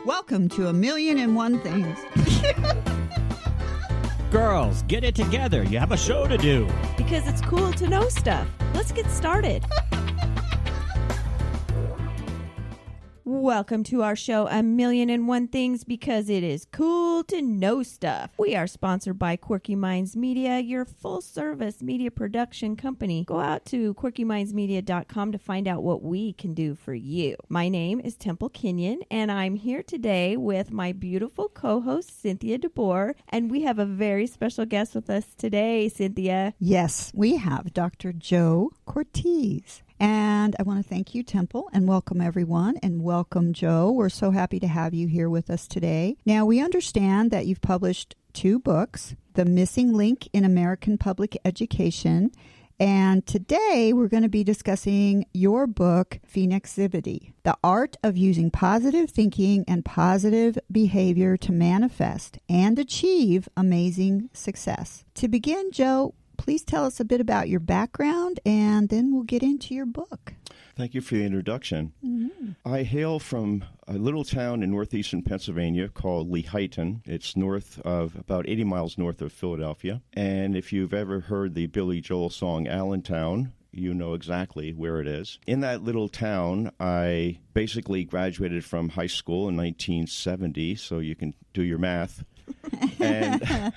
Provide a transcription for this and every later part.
Welcome to A Million and One Things. Girls, get it together. You have a show to do. Because it's cool to know stuff. Let's get started. Welcome to our show, A Million and One Things, because it is cool to know stuff. We are sponsored by Quirky Minds Media, your full-service media production company. Go out to quirkymindsmedia.com to find out what we can do for you. My name is Temple Kinyon, and I'm here today with my beautiful co-host, Cynthia Boer, and we have a very special guest with us today, Cynthia. Yes, we have Dr. Joe Cortese. And I want to thank you, Temple, and welcome everyone, and welcome, Joe. We're so happy to have you here with us today. Now, we understand that you've published 2 books, The Missing Link in American Public Education, and today we're going to be discussing your book, Phoenixivity, The Art of Using Positive Thinking and Positive Behavior to Manifest and Achieve Amazing Success. To begin, Joe, please tell us a bit about your background, and then we'll get into your book. Thank you for the introduction. Mm-hmm. I hail from a little town in northeastern Pennsylvania called Lehighton. It's about 80 miles north of Philadelphia. And if you've ever heard the Billy Joel song Allentown, you know exactly where it is. In that little town, I basically graduated from high school in 1970, so you can do your math. And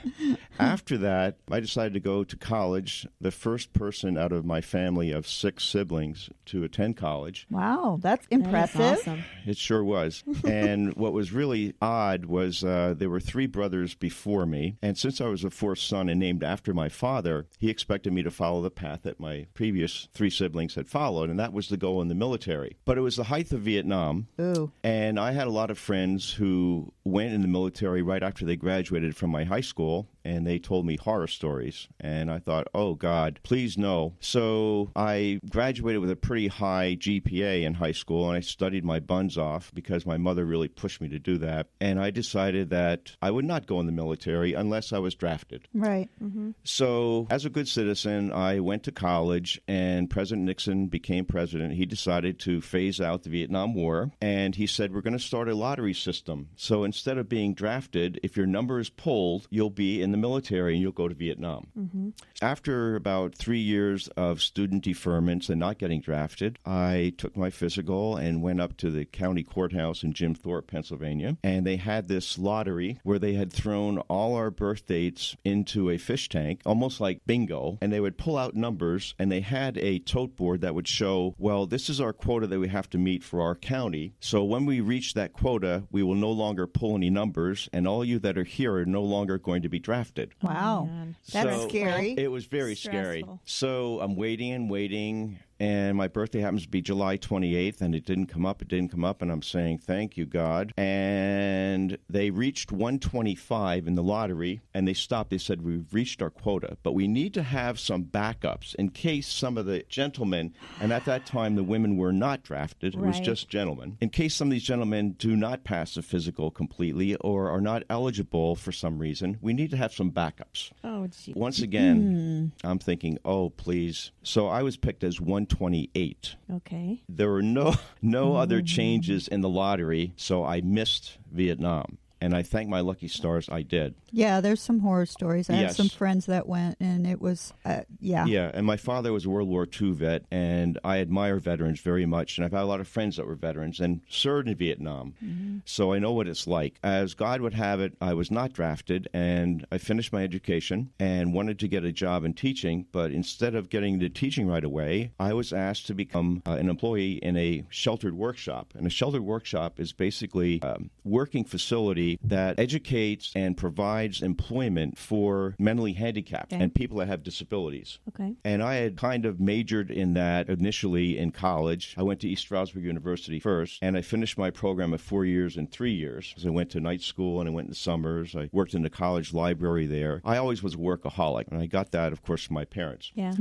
after that, I decided to go to college, the first person out of my family of 6 siblings to attend college. Wow, that's impressive. That is awesome. It sure was. And what was really odd was there were 3 brothers before me. And since I was the 4th son and named after my father, he expected me to follow the path that my previous 3 siblings had followed, and that was to go in the military. But it was the height of Vietnam. Ooh. And I had a lot of friends who went in the military right after they graduated from my high school, and they told me horror stories. And I thought, oh, God, please no. So I graduated with a pretty high GPA in high school, and I studied my buns off because my mother really pushed me to do that. And I decided that I would not go in the military unless I was drafted. Right. Mm-hmm. So as a good citizen, I went to college, and President Nixon became president. He decided to phase out the Vietnam War, and he said, we're going to start a lottery system. So instead of being drafted, if your number is pulled, you'll be in the military and you'll go to Vietnam. Mm-hmm. After about 3 years of student deferments and not getting drafted, I took my physical and went up to the county courthouse in Jim Thorpe, Pennsylvania, and they had this lottery where they had thrown all our birth dates into a fish tank, almost like bingo, and they would pull out numbers, and they had a tote board that would show, well, this is our quota that we have to meet for our county, so when we reach that quota, we will no longer pull any numbers, and all you that are here are no longer going to be drafted. Wow. Man. That's So scary. It was very scary. Stressful. So I'm waiting and waiting, and my birthday happens to be July 28th, and it didn't come up, and I'm saying, thank you, God. And they reached 125 in the lottery, and they stopped. They said, we've reached our quota, but we need to have some backups in case some of the gentlemen, and at that time the women were not drafted, it was Right. just gentlemen. In case some of these gentlemen do not pass the physical completely or are not eligible for some reason, we need to have some backups. Oh, gee. Once again, I'm thinking, oh, please. So I was picked as 128. Okay. There were no other changes in the lottery, so I missed Vietnam. And I thank my lucky stars I did. Yeah, there's some horror stories. I have Yes. some friends that went, and it was, yeah. Yeah, and my father was a World War II vet, and I admire veterans very much. And I've had a lot of friends that were veterans and served in Vietnam, so I know what it's like. As God would have it, I was not drafted, and I finished my education and wanted to get a job in teaching, but instead of getting into teaching right away, I was asked to become an employee in a sheltered workshop. And a sheltered workshop is basically a working facility that educates and provides employment for mentally handicapped Okay. and people that have disabilities. Okay. And I had kind of majored in that initially in college. I went to East Stroudsburg University first, and I finished my program of 4 years and 3 years. So I went to night school, and I went in the summers. I worked in the college library there. I always was a workaholic, and I got that, of course, from my parents. Yeah.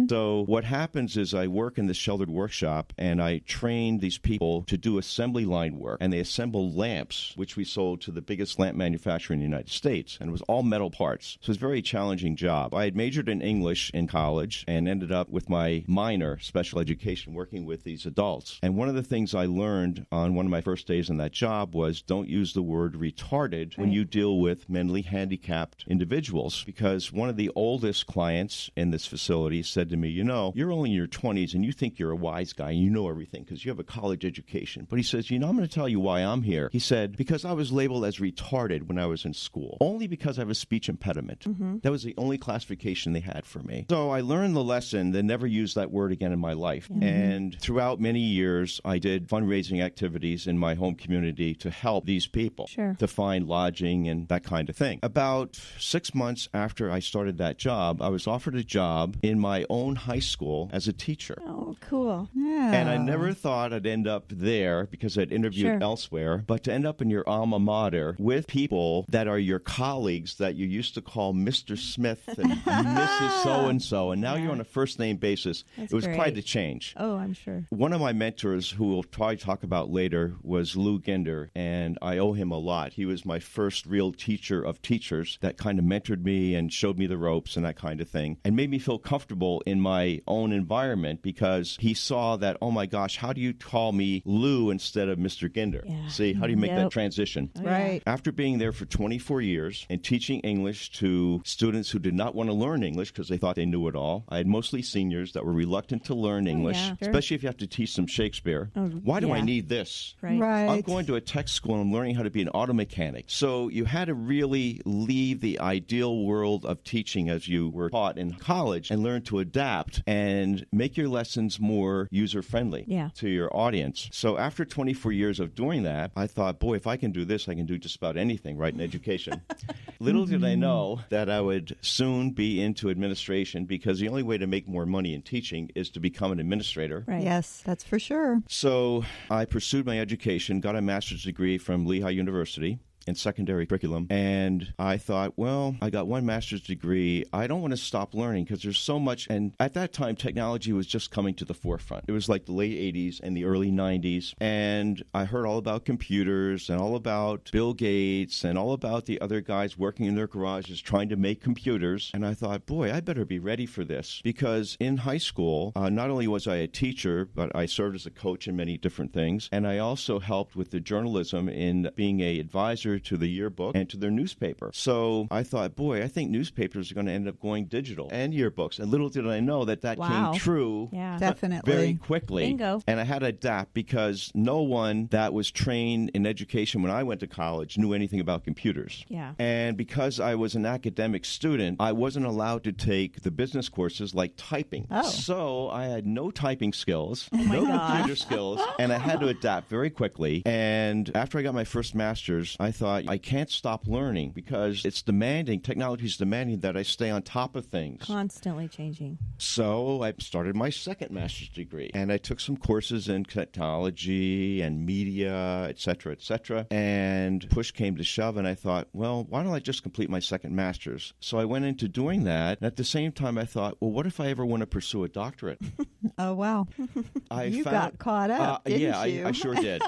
So what happens is I work in this sheltered workshop, and I train these people to do assembly line work, and they assemble lamps, which we sold to the biggest lamp manufacturer in the United States, and it was all metal parts. So it was a very challenging job. I had majored in English in college and ended up with my minor, special education, working with these adults. And one of the things I learned on one of my first days in that job was don't use the word retarded when you deal with mentally handicapped individuals, because one of the oldest clients in this facility said to me, you know, you're only in your 20s and you think you're a wise guy and you know everything because you have a college education. But he says, you know, I'm going to tell you why I'm here. He said, because I was labeled as retarded when I was in school, only because I have a speech impediment. That was the only classification they had for me. So I learned the lesson to never use that word again in my life. And throughout many years, I did fundraising activities in my home community to help these people to find lodging and that kind of thing. About 6 months after I started that job, I was offered a job in my own high school as a teacher. Oh, cool. Yeah. And I never thought I'd end up there because I'd interviewed elsewhere, but to end up in your alma mater with people that are your colleagues that you used to call Mr. Smith and Mrs. So-and-so, and now you're on a first-name basis. That's it was great. quite a change. Oh, I'm sure. One of my mentors, who we'll probably talk about later, was Lou Ginder, and I owe him a lot. He was my first real teacher of teachers that kind of mentored me and showed me the ropes and that kind of thing, and made me feel comfortable in my own environment because he saw that, oh my gosh, how do you call me Lou instead of Mr. Ginder? Yeah. See, how do you make that transition? Oh, Right. After being there for 24 years and teaching English to students who did not want to learn English because they thought they knew it all, I had mostly seniors that were reluctant to learn English, yeah, sure. especially if you have to teach them Shakespeare. Why do I need this? Right. I'm going to a tech school and I'm learning how to be an auto mechanic. So you had to really leave the ideal world of teaching as you were taught in college and learn to adapt and make your lessons more user-friendly to your audience. So after 24 years of doing that, I thought, boy, if I can do this, I can do just about anything, right, in education. Little did I know that I would soon be into administration because the only way to make more money in teaching is to become an administrator. Right. Yes, that's for sure. So I pursued my education, got a master's degree from Lehigh University in secondary curriculum, and I thought, well, I got one master's degree. I don't want to stop learning because there's so much, and at that time, technology was just coming to the forefront. It was like the late 80s and the early 90s, and I heard all about computers and all about Bill Gates and all about the other guys working in their garages trying to make computers, and I thought, boy, I better be ready for this, because in high school, not only was I a teacher, but I served as a coach in many different things, and I also helped with the journalism in being an advisor to the yearbook and to their newspaper. So I thought, boy, I think newspapers are going to end up going digital, and yearbooks. And little did I know that came true Definitely. very quickly. Bingo. And I had to adapt because no one that was trained in education when I went to college knew anything about computers. Yeah. And because I was an academic student, I wasn't allowed to take the business courses like typing. Oh. So I had no typing skills, no computer skills, and I had to adapt very quickly. And after I got my first master's, I thought, I can't stop learning because it's demanding, technology is demanding that I stay on top of things. Constantly changing. So I started my second master's degree, and I took some courses in technology and media, et cetera, and push came to shove, and I thought, well, why don't I just complete my second master's? So I went into doing that, and at the same time I thought, well, what if I ever want to pursue a doctorate? Oh, wow. You got caught up, didn't you? I sure did.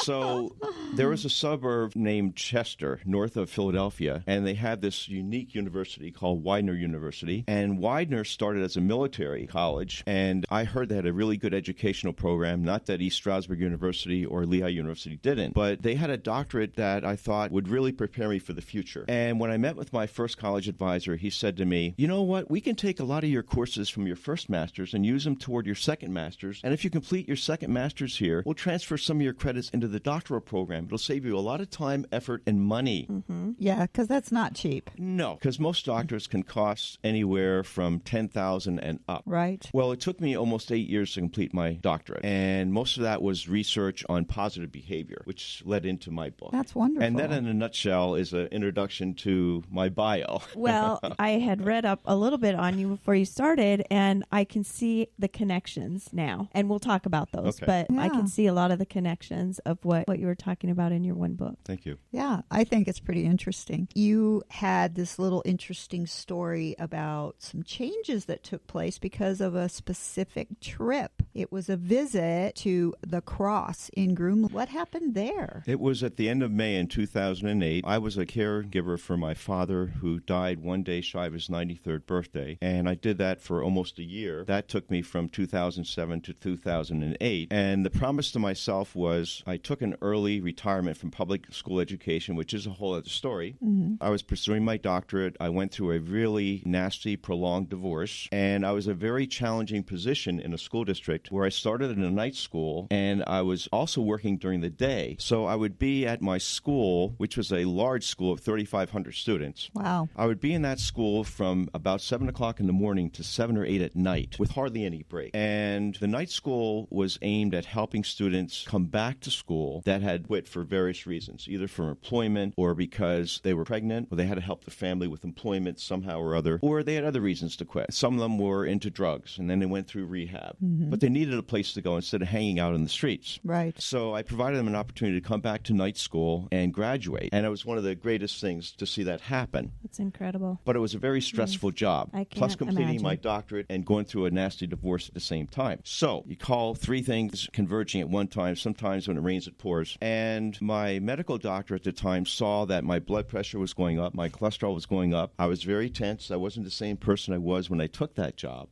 So there was a suburb named Chester, north of Philadelphia, and they had this unique university called Widener University. And Widener started as a military college, and I heard they had a really good educational program, not that East Stroudsburg University or Lehigh University didn't, but they had a doctorate that I thought would really prepare me for the future. And when I met with my first college advisor, he said to me, you know what, we can take a lot of your courses from your first master's and use them toward your second master's, and if you complete your second master's here, we'll transfer some of your credits into the doctoral program. It'll save you a lot of time, effort, and money. Mm-hmm. Yeah, because that's not cheap. No, because most doctors can cost anywhere from $10,000 and up. Right. Well, it took me almost 8 years to complete my doctorate, and most of that was research on positive behavior, which led into my book. That's wonderful. And that, in a nutshell, is an introduction to my bio. Well, I had read up a little bit on you before you started, and I can see the connections now, and we'll talk about those. Okay. But I can see a lot of the connections of what you were talking about in your one book. Thank you. Yeah, I think it's pretty interesting. You had this little interesting story about some changes that took place because of a specific trip It was a visit to the cross in Groom. What happened there? It was at the end of May in 2008. I was a caregiver for my father, who died one day shy of his 93rd birthday, and I did that for almost a year. That took me from 2007 to 2008, and the promise to myself was I took an early retirement from public school education, which is a whole other story. I was pursuing my doctorate. I went through a really nasty, prolonged divorce, and I was in a very challenging position in a school district where I started in a night school, and I was also working during the day. So I would be at my school, which was a large school of 3,500 students. Wow. I would be in that school from about 7 o'clock in the morning to 7 or 8 at night with hardly any break. And the night school was aimed at helping students come back to school that had quit for various reasons, either for employment or because they were pregnant or they had to help the family with employment somehow or other, or they had other reasons to quit. Some of them were into drugs, and then they went through rehab. But they needed a place to go instead of hanging out in the streets. Right. So I provided them an opportunity to come back to night school and graduate. And it was one of the greatest things to see that happen. It's incredible. But it was a very stressful job. I Plus can't completing imagine. my doctorate and going through a nasty divorce at the same time. So you call three things converging at one time. Sometimes when it rains, it pours. And my medical doctor at the time saw that my blood pressure was going up. My cholesterol was going up. I was very tense. I wasn't the same person I was when I took that job.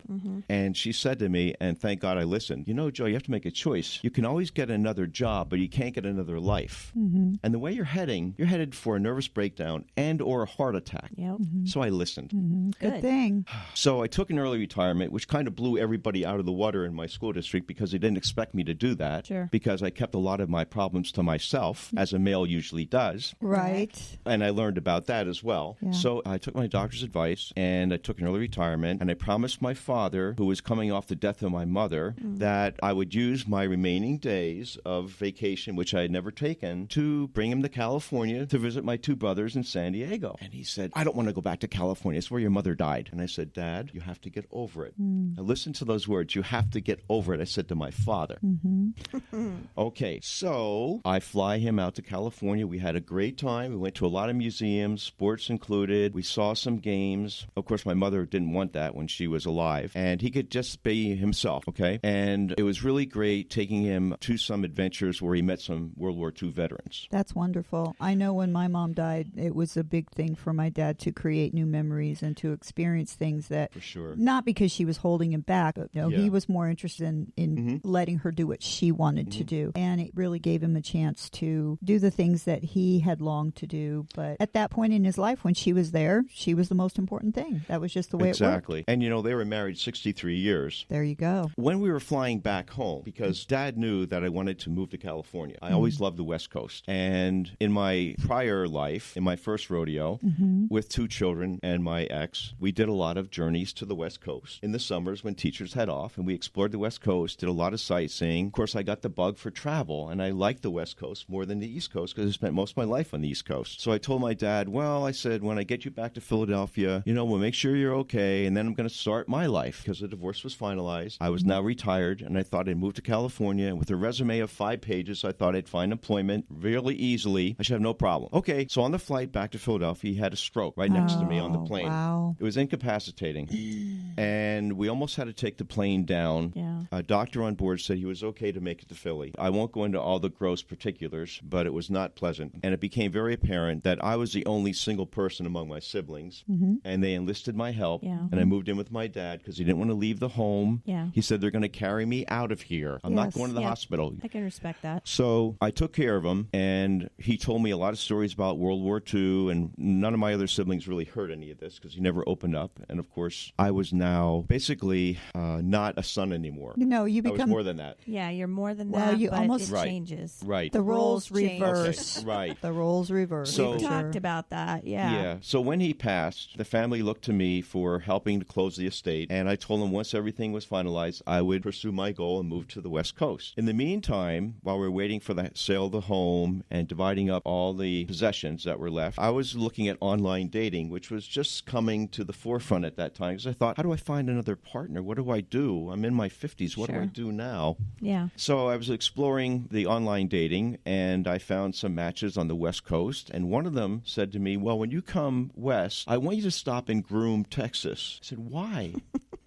And she said to me, and thank God I listened, you know, Joe, you have to make a choice. You can always get another job, but you can't get another life. And the way you're headed for a nervous breakdown and or a heart attack. Yep. So I listened. Good thing. So I took an early retirement, which kind of blew everybody out of the water in my school district because they didn't expect me to do that. Sure. Because I kept a lot of my problems to myself, as a male usually does. Right. And I learned about that as well. Yeah. So I took my doctor's advice, and I took an early retirement, and I promised my father, who was coming off the death of my mother, that I would use my remaining days of vacation, which I had never taken, to bring him to California to visit my two brothers in San Diego. And he said, I don't want to go back to California. It's where your mother died. And I said, Dad, you have to get over it. Now listen to those words. You have to get over it, I said to my father. Okay, so I fly him out to California. We had a great time. We went to a lot of museums, sports included. We saw some games. Of course, my mother didn't want that when she was alive. And he could just be himself, okay? And it was really great taking him to some adventures where he met some World War II veterans. That's wonderful. I know when my mom died, it was a big thing for my dad to create new memories and to experience things that, For sure. not because she was holding him back, but no, Yeah. he was more interested in letting her do what she wanted to do. And it really gave him a chance to do the things that he had longed to do. But at that point in his life, when she was there, she was the most important thing. That was just the way it worked. Exactly. And, you know, they were married 63 years. There you go. When we were flying back home, because Dad knew that I wanted to move to California, I always loved the West Coast. And in my prior life, in my first rodeo, with two children and my ex, we did a lot of journeys to the West Coast in the summers when teachers had off, and we explored the West Coast, did a lot of sightseeing. Of course, I got the bug for travel, and I liked the West Coast more than the East Coast because I spent most of my life on the East Coast. So I told my dad, well, I said, when I get you back to Philadelphia, you know, we'll make sure you're okay, and then I'm going to start my life because the divorce was finalized. I was now retired, and I thought I'd move to California. And with a resume of 5 pages, I thought I'd find employment really easily. I should have no problem. Okay, so on the flight back to Philadelphia, he had a stroke right next to me on the plane. Wow. It was incapacitating. And we almost had to take the plane down. Yeah. A doctor on board said he was okay to make it to Philly. I won't go into all the gross particulars, but it was not pleasant. And it became very apparent that I was the only single person among my siblings. And they enlisted my help. Yeah. And I moved in with my dad because he didn't want to leave the home. Yeah. He said, they're going to carry me out of here. I'm not Yes. going to the Yeah. hospital. I can respect that. So I took care of him, and he told me a lot of stories about World War II, and none of my other siblings really heard any of this because he never opened up. And, of course, I was now basically not a son anymore. No, you I was become more than that. Yeah, you're more than Well, that, you but almost- it Right. changes. Right. the roles Roles change. reverse. Okay, right. The roles reverse. So- We've for talked sure. about that. Yeah. Yeah. So when he passed, the family looked to me for helping to close the estate, and I told them once everything was finalized, I would pursue my goal and move to the West Coast. In the meantime, while we were waiting for the sale of the home and dividing up all the possessions that were left, I was looking at online dating, which was just coming to the forefront at that time, because I thought, how do I find another partner? What do I do? I'm in my 50s. What do I Sure. do now? Yeah. So I was exploring the online dating, and I found some matches on the West Coast, and one of them said to me, well, when you come west, I want you to stop in Groom, Texas. I said, why?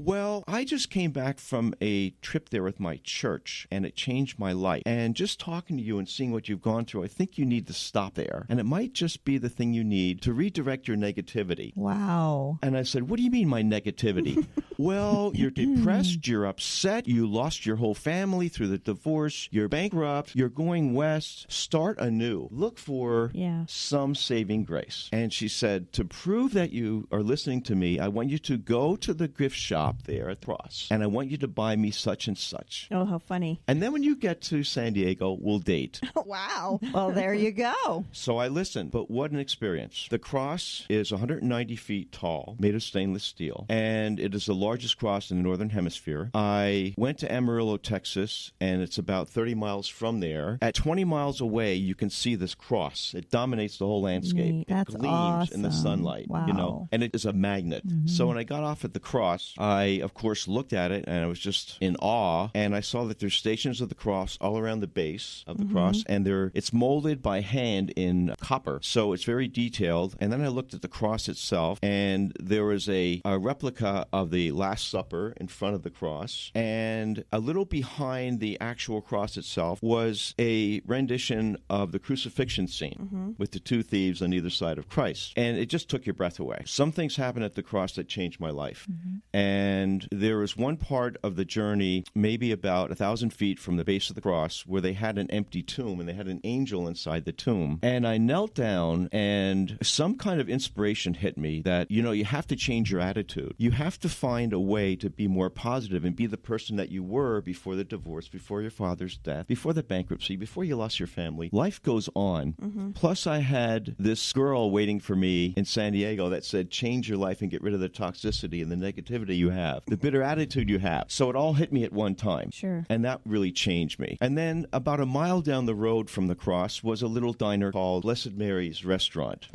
Well, I just came back from a trip there with my church, and it changed my life. And just talking to you and seeing what you've gone through, I think you need to stop there. And it might just be the thing you need to redirect your negativity. Wow. And I said, what do you mean my negativity? Well, you're depressed, you're upset, you lost your whole family through the divorce, you're bankrupt, you're going west. Start anew. Look for some saving grace. And she said, to prove that you are listening to me, I want you to go to the gift shop there at the Cross, and I want you to buy me such and such. Oh, how funny. And then when you get to San Diego, we'll date. Wow. Well, there you go. So I listened, but what an experience. The cross is 190 feet tall, made of stainless steel, and it is the largest cross in the Northern Hemisphere. I went to Amarillo, Texas, and it's about 30 miles from there. At 20 miles away, you can see this cross. It dominates the whole landscape. Neat. That's it gleams in the awesome. sunlight, Wow. you know, and it is a magnet. Mm-hmm. So when I got off at the cross, I, of course, looked at it, and I was just in awe, and I saw that there's stations of the cross all around the base of the cross, and it's molded by hand in copper, so it's very detailed. And then I looked at the cross itself, and there was a replica of the Last Supper in front of the cross, and a little behind the actual cross itself was a rendition of the crucifixion scene with the two thieves on either side of Christ. And it just took your breath away. Some things happened at the cross that changed my life. And there was one part of the journey, maybe about 1,000 feet from the base of the cross, where they had an empty tomb, and they had an angel inside the tomb. And I knelt down, and some kind of inspiration hit me that, you know, you have to change your attitude. You have to find a way to be more positive and be the person that you were before the divorce, before your father's death, before the bankruptcy, before you lost your family. Life goes on. Plus, I had this girl waiting for me in San Diego that said, change your life and get rid of the toxicity and the negativity you have, the bitter attitude you have. So it all hit me at one time. Sure. And that really changed me. And then about a mile down the road from the cross was a little diner called Blessed Mary's Restaurant.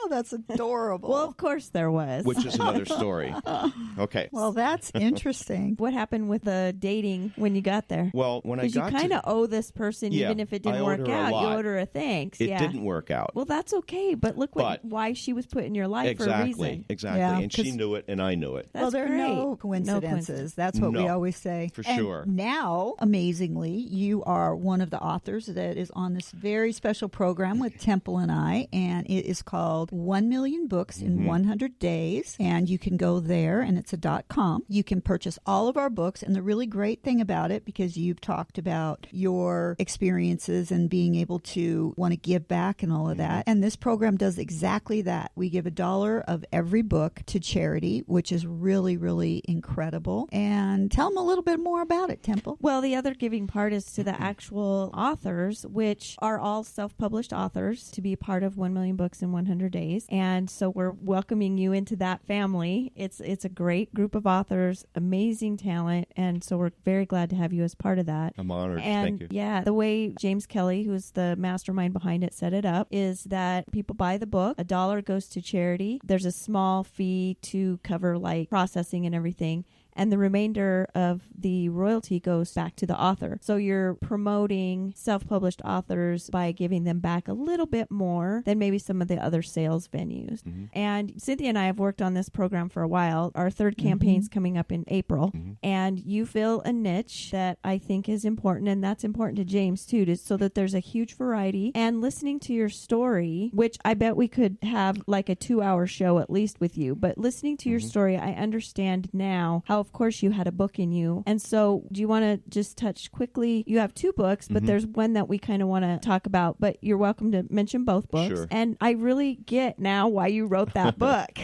Oh, that's adorable. Well, of course there was. Which is another story. Okay. Well, that's interesting. What happened with the dating when you got there? Well, when I Because you got kind to... of owe this person, Yeah, even if it I didn't owed work her a out. You lot. owed her a thanks. It Yeah. didn't work out. Well, that's okay. But look why she was put in your life for a reason. Exactly. Yeah, And she 'cause- knew it, and I knew it. That's well, there are great. no coincidences. That's what we No. always say. For And sure. now, amazingly, you are one of the authors that is on this very special program with Temple and I, and it is called 1 Million Books in 100 Days, and you can go there, and it's a .com. You can purchase all of our books, and the really great thing about it, because you've talked about your experiences and being able to want to give back and all of that, and this program does exactly that. We give $1 of every book to charity, which is really, really incredible. And tell them a little bit more about it, Temple. Well, the other giving part is to the actual authors, which are all self-published authors, to be part of 1 Million Books in 100 Days. And so we're welcoming you into that family. It's a great group of authors, amazing talent, and so we're very glad to have you as part of that. I'm honored. And Thank you. yeah, the way James Kelly, who's the mastermind behind it, set it up is that people buy the book, $1 goes to charity. There's a small fee to cover like processing and everything, and the remainder of the royalty goes back to the author. So you're promoting self-published authors by giving them back a little bit more than maybe some of the other sales venues. And Cynthia and I have worked on this program for a while. Our third campaign's coming up in April, and you fill a niche that I think is important, and that's important to James too, so that there's a huge variety. And listening to your story, which I bet we could have like a 2-hour show at least with you, but listening to your story, I understand now how, of course, you had a book in you. And so do you want to just touch quickly? You have 2 books, but there's one that we kind of want to talk about, but you're welcome to mention both books. Sure. And I really get now why you wrote that book.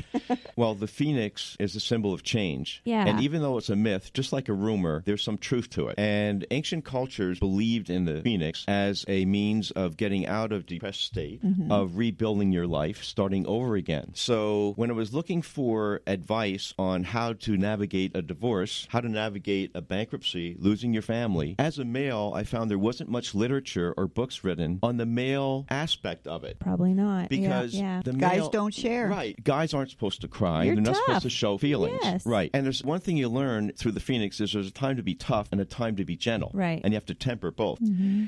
Well, the phoenix is a symbol of change. Yeah. And even though it's a myth, just like a rumor, there's some truth to it. And ancient cultures believed in the phoenix as a means of getting out of depressed state, of rebuilding your life, starting over again. So when I was looking for advice on how to navigate a divorce, how to navigate a bankruptcy, losing your family. As a male, I found there wasn't much literature or books written on the male aspect of it. Probably not. Because yeah. the Guys male, don't share. Right. Guys aren't supposed to cry. You're They're not tough. supposed to show feelings. Yes. Right. And there's one thing you learn through the Phoenix is there's a time to be tough and a time to be gentle. Right. And you have to temper both.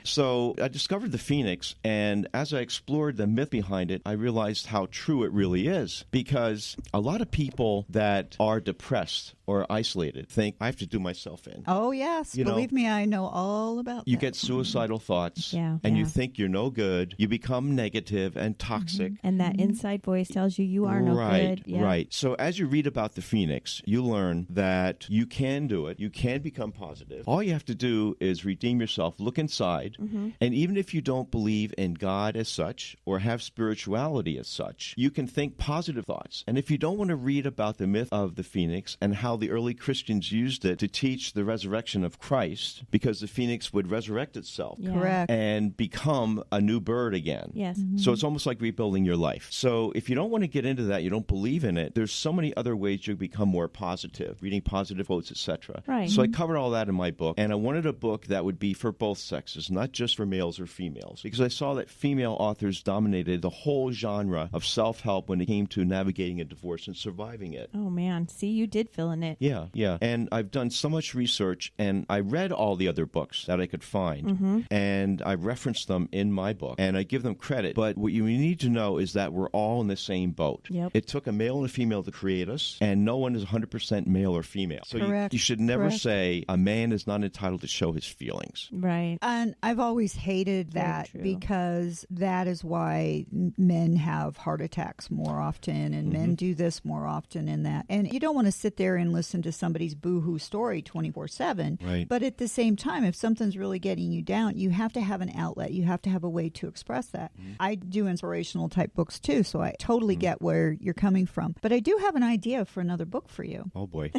So I discovered the Phoenix, and as I explored the myth behind it, I realized how true it really is. Because a lot of people that are depressed or isolated think, I have to do myself in. Oh, yes. You know, Believe me, I know all about You that. get suicidal thoughts, Yeah. and Yeah. you think you're no good. You become negative and toxic. And that inside voice tells you are no Right, good. Yeah. right. So as you read about the Phoenix, you learn that you can do it. You can become positive. All you have to do is redeem yourself, look inside, and even if you don't believe in God as such or have spirituality as such, you can think positive thoughts. And if you don't want to read about the myth of the Phoenix and how the early Christians used it to teach the resurrection of Christ, because the Phoenix would resurrect itself Yeah. Correct. and become a new bird again. Yes. So it's almost like rebuilding your life. So if you don't want to get into that, you don't believe in it, there's so many other ways you become more positive, reading positive quotes, etc. Right. So I covered all that in my book, and I wanted a book that would be for both sexes, not just for males or females, because I saw that female authors dominated the whole genre of self-help when it came to navigating a divorce and surviving it. Oh, man. See, you did fill in it. Yeah, yeah. And I've done so much research, and I read all the other books that I could find, and I referenced them in my book, and I give them credit. But what you need to know is that we're all in the same boat. Yep. It took a male and a female to create us, and no one is 100% male or female. So Correct. you should never Correct. say a man is not entitled to show his feelings. Right. And I've always hated Very that true. because that is why men have heart attacks more often and men do this more often and that. And you don't want to sit there and listen to somebody's boo-hoo story 24/7. Right. But at the same time, if something's really getting you down, you have to have an outlet. You have to have a way to express that. I do inspirational type books too, so I totally get where you're coming from. But I do have an idea for another book for you. Oh, boy.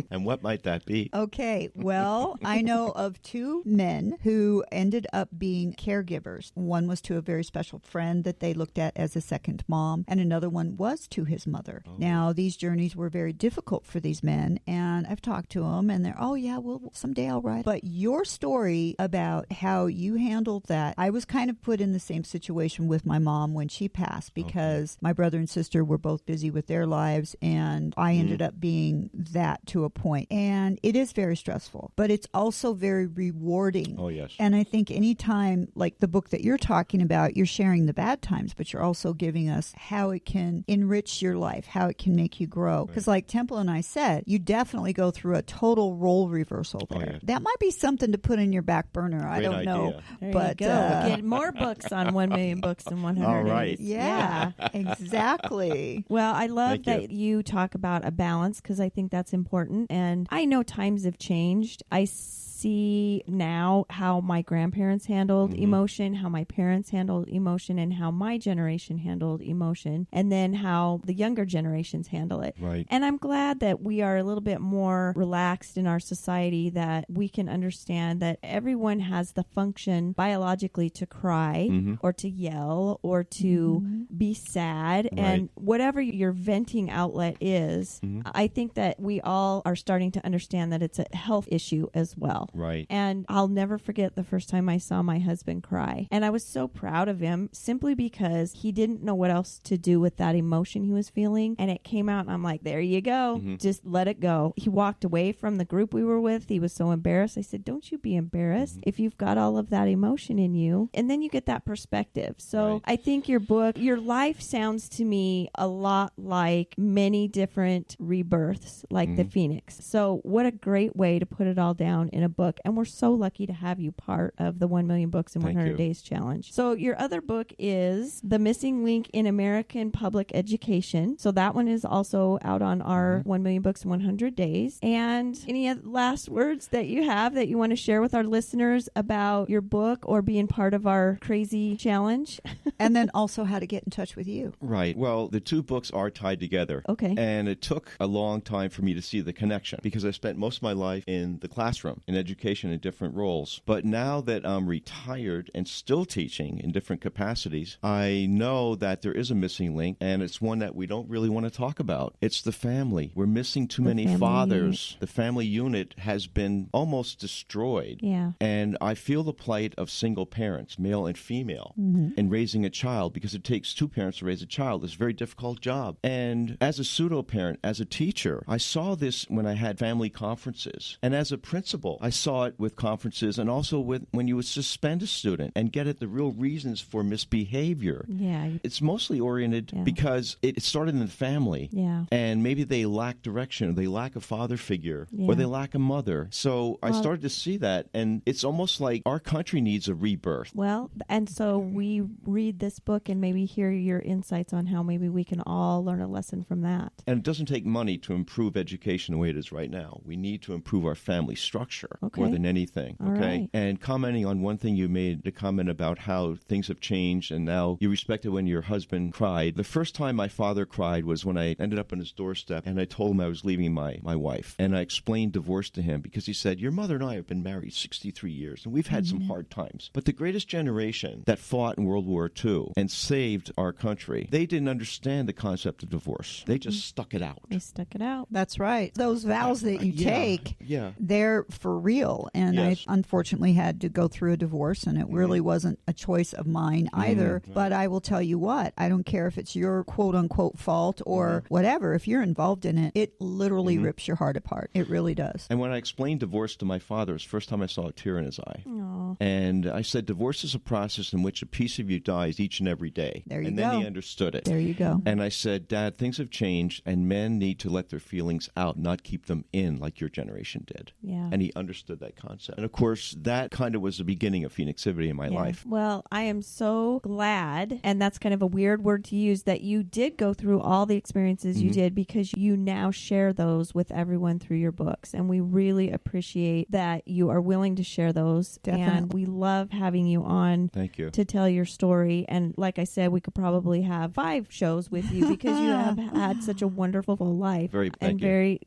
And what might that be? Okay, well, I know of two men who ended up being caregivers. One was to a very special friend that they looked at as a second mom, and another one was to his mother. Now, these journeys were very difficult for these men, and I've talked to them, and they're, oh, yeah, well, someday I'll write. But your story about how you handled that, I was kind of put in the same situation with my mom when she passed because my brother and sister were both busy with their lives, and I ended up being that to a point. And it is very stressful, but it's also very rewarding. Oh, yes. And I think anytime, like the book that you're talking about, you're sharing the bad times, but you're also giving us how it can enrich your life, how it can make you grow. Because like Temple and I said, you definitely go through a total role reversal there. yeah. That might be something to put in your back burner. I Great don't know. idea. There But, you go. Get more books on 1 million books in 100 All right. days. Yeah, exactly. Well, I love Thank that you talk about a balance because I think that's important. And I know times have changed. I see now how my grandparents handled emotion, how my parents handled emotion, and how my generation handled emotion, and then how the younger generations handle it. Right. And I'm glad that we are a little bit more relaxed in our society, that we can understand that everyone has the function biologically to cry or to yell or to be sad. Right. And whatever your venting outlet is, I think that we all are starting to understand that it's a health issue as well. Right. And I'll never forget the first time I saw my husband cry. And I was so proud of him simply because he didn't know what else to do with that emotion he was feeling. And it came out and I'm like, there you go. Just let it go. He walked away from the group we were with. He was so embarrassed. I said, don't you be embarrassed if you've got all of that emotion in you. And then you get that perspective. So Right. I think your book, your life sounds to me a lot like many different rebirths, like the Phoenix. So what a great way to put it all down in a book. And we're so lucky to have you part of the 1 million books in Thank 100 you. days challenge. So your other book is The Missing Link in American Public Education. So that one is also out on our 1 million books in 100 days. And any last words that you have that you want to share with our listeners about your book or being part of our crazy challenge? And then also how to get in touch with you. Right. Well, the two books are tied together. Okay. And it took a long time for me to see the connection because I spent most of my life in the classroom, in education in different roles. But now that I'm retired and still teaching in different capacities, I know that there is a missing link, and it's one that we don't really want to talk about. It's the family. We're missing too many fathers. Unit. The family unit has been almost destroyed. Yeah. And I feel the plight of single parents, male and female, in raising a child, because it takes two parents to raise a child. It's a very difficult job. And as a pseudo-parent, as a teacher, I saw this when I had family conferences. And as a principal, I saw it with conferences and also with when you would suspend a student and get at the real reasons for misbehavior. Yeah. It's mostly oriented because it started in the family. Yeah. And maybe they lack direction, or they lack a father figure, or they lack a mother. So I started to see that, and it's almost like our country needs a rebirth. Well, and so we read this book and maybe hear your insights on how maybe we can all learn a lesson from that. And it doesn't take money to improve education the way it is right now. We need to improve our family structure more than anything. All right. And commenting on one thing you made, the comment about how things have changed and now you respected when your husband cried. The first time my father cried was when I ended up on his doorstep and I told him I was leaving my wife. And I explained divorce to him because he said, your mother and I have been married 63 years and we've had some hard times. But the greatest generation that fought in World War II and saved our country, they didn't understand the concept of divorce. They just stuck it out. They stuck it out. That's right. Those vows that you take, they're for real. And I unfortunately had to go through a divorce, and it really wasn't a choice of mine either. But I will tell you what, I don't care if it's your quote-unquote fault or whatever. If you're involved in it, it literally rips your heart apart. It really does. And when I explained divorce to my father, it was the first time I saw a tear in his eye. Aww. And I said, divorce is a process in which a piece of you dies each and every day. There you and go. then he understood it. There you go. And I said, Dad, things have changed, and men need to let their feelings out, not keep them in like your generation did. Yeah. And he understood that concept. And of course, that kind of was the beginning of Phoenixivity in my life. Well, I am so glad, and that's kind of a weird word to use, that you did go through all the experiences you did, because you now share those with everyone through your books. And we really appreciate that you are willing to share those. Definitely. And we love having you on Thank you. to tell your story. And like I said, we could probably have 5 shows with you because you have had such a wonderful life. Thank you.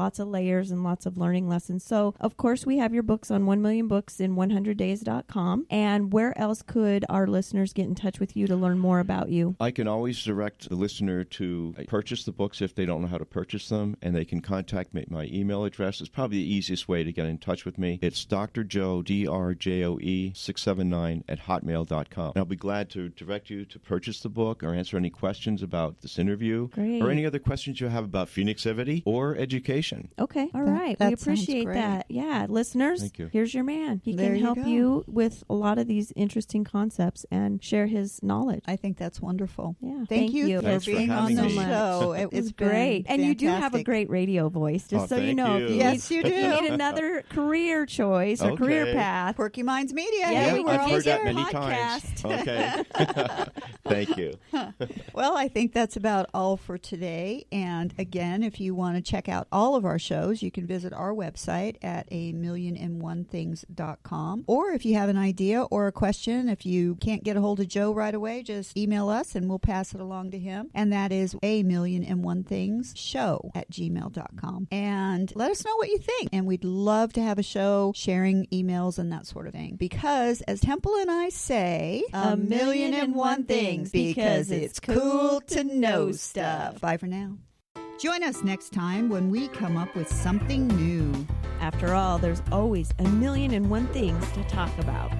Lots of layers and lots of learning lessons. So, of course, we have your books on 1millionbooksin100days.com. And where else could our listeners get in touch with you to learn more about you? I can always direct the listener to purchase the books if they don't know how to purchase them, and they can contact me. My email address is probably the easiest way to get in touch with me. It's drjoe, DRJOE 679 at hotmail.com. And I'll be glad to direct you to purchase the book or answer any questions about this interview. Great. Or any other questions you have about Phoenixivity or education. Okay. All right. that We appreciate sounds great. that. Yeah. Listeners, Thank you. Here's your man. He There can you help go. you with a lot of these interesting concepts and share his knowledge. I think that's wonderful. Yeah. Thank you for Thanks for being on having the me. show. It was been great. And you do have a fantastic. great radio voice, just so you thank know. you. If you Yes, need, you if you do. need another career choice or career Okay. path. Quirky Minds Media. Yeah, Hey, we're I've on heard that here. many times. podcast. Okay. Thank you. Well, I think that's about all for today. And again, if you want to check out all of our shows, you can visit our website at amillionandonethings.com. Or if you have an idea or a question, if you can't get a hold of Joe right away, just email us and we'll pass it along to him. And that is amillionandonethingsshow@gmail.com. And let us know what you think. And we'd love to have a show sharing emails and that sort of thing. Because as Temple and I say, A million and one things, because it's cool to know stuff. Bye for now. Join us next time when we come up with something new. After all, there's always a million and one things to talk about.